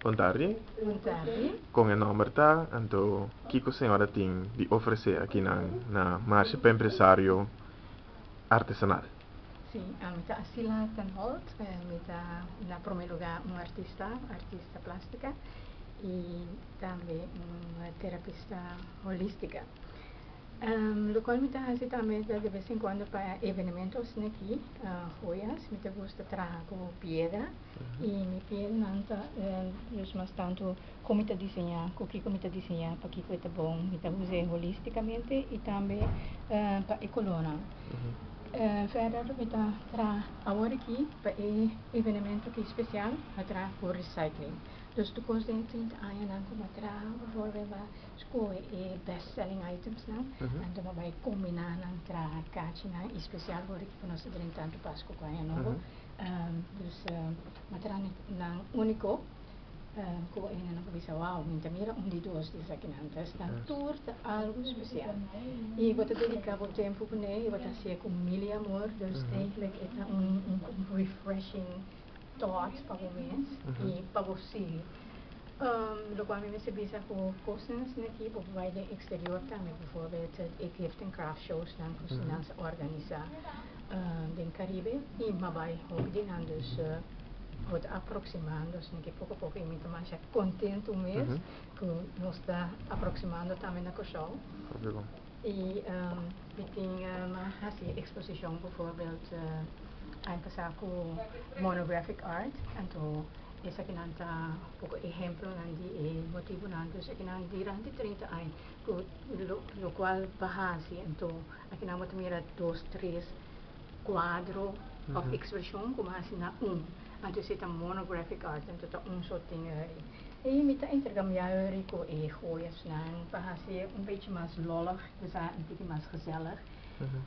Boa tarde. Boa tarde. Com o nome tá, então, o que a senhora tem de oferecer aqui na Marche para Empresário Artesanal? Sim, a minha Asyla ten Holt, na primeiro lugar artista plástica e também uma terapista holística. Lo qual me hace também de vez em quando para eventos aqui, joias, me gusta trago piedra e me piedra nanta, mas tanto como te desenhar, o que me desenhar para que é bom, me usa holisticamente e também para ecolona. Verder met agora aqui para evenemento que especial para o recycling. Dus de kost in 20 jaar dan komen bijvoorbeeld school best-selling items na en dan bij combineren tra kaartje na speciaal voor ik van ons erin tanto pasco kan je nog. Dus maar na unico ko ina na bisa wow minta mira die dois disso aqui na antes dan torta algo especial e vou te dedicar o tempo com ele e vou te ser com mil amor dus eigenlijk é refreshing thought para o mês e para você lo qual me bisa com coisas aqui para vai de exterior também bijvoorbeeld ik heeft een craft shows dan cozinhas Organisa den Caribe e mabai ook die dan dus wordt aproximando, assim que pouco a pouco me tô mais contento mesmo que nós está aproximando também na show. E tem uma assim exposição, bijvoorbeeld empezar com monographic art, então essa que não tá pouco exemplo de motivo não, dus aqui não durante 30 anos, lo qual base, então aqui não vou mira 2, 3 quadro of expression como assim na então se tá monographic art então tá soort dingen e met intercambiar com joias não para ser beetje mais lollig, dus een beetje mais gezellig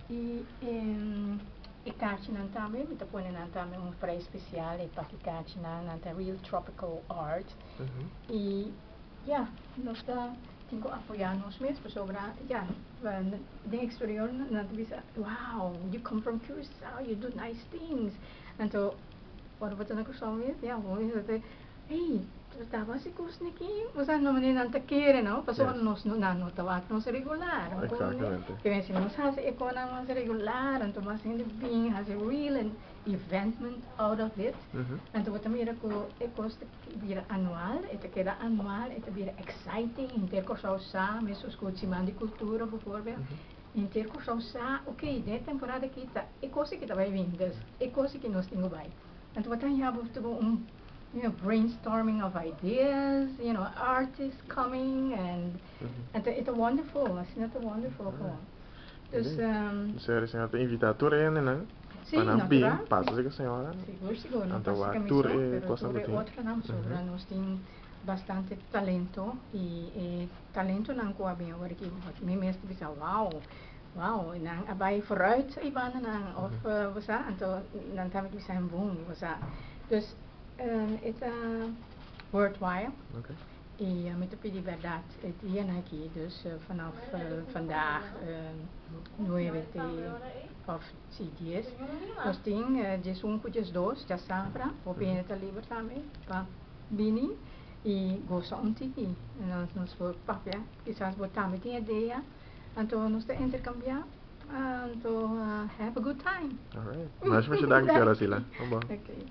e kaartje dan também met põe dan também prijs especial e para kaartje dan real tropical art e ja nós tá tenho apoiar nós mesmos sobre ja de exterior não bisa wow you come from Curacao, you do nice things então quando você não gostou mesmo, já vou dizer, hey, estava se custa aqui, você não me não te quer, não? Passou nós não estava nós regular, exatamente. Que vem se nós faz economia regular, então mas ainda bem, has a real investment out of it, então você mira que é custa vira anual, é que era anual, é vira exciting, ter coisa usar, mesmo os cursos de cultura, bijvoorbeeld. Em ter coisa usar, ok, de temporada aqui tá, é coisa que tá vai vindo, é coisa que nós temos vai. And what I have to go, brainstorming of ideas, artists coming and it's a wonderful, isn't it wonderful? Dus, a senhora tem invitado tour né? Sim, natural. Passa a senhora. Seguro, não então passa a tour é outra não sobra, nós temos bastante talento e talento não coabe agora que me mesmo bisa wow, nang abay vooruit iba na of basa anto nang tamit bisa boom basa dus it's worthwhile e met op die verdad het hier aqui dus vanaf vandaag 9 of 10 nós tem just just 2 já sabra o bem tá livre também para bini e gosta tiki nós vou papel quizás botar met die ideia então nós te intercambiar então have a good time. Alright. Mas dank senhora Asyla. Okay.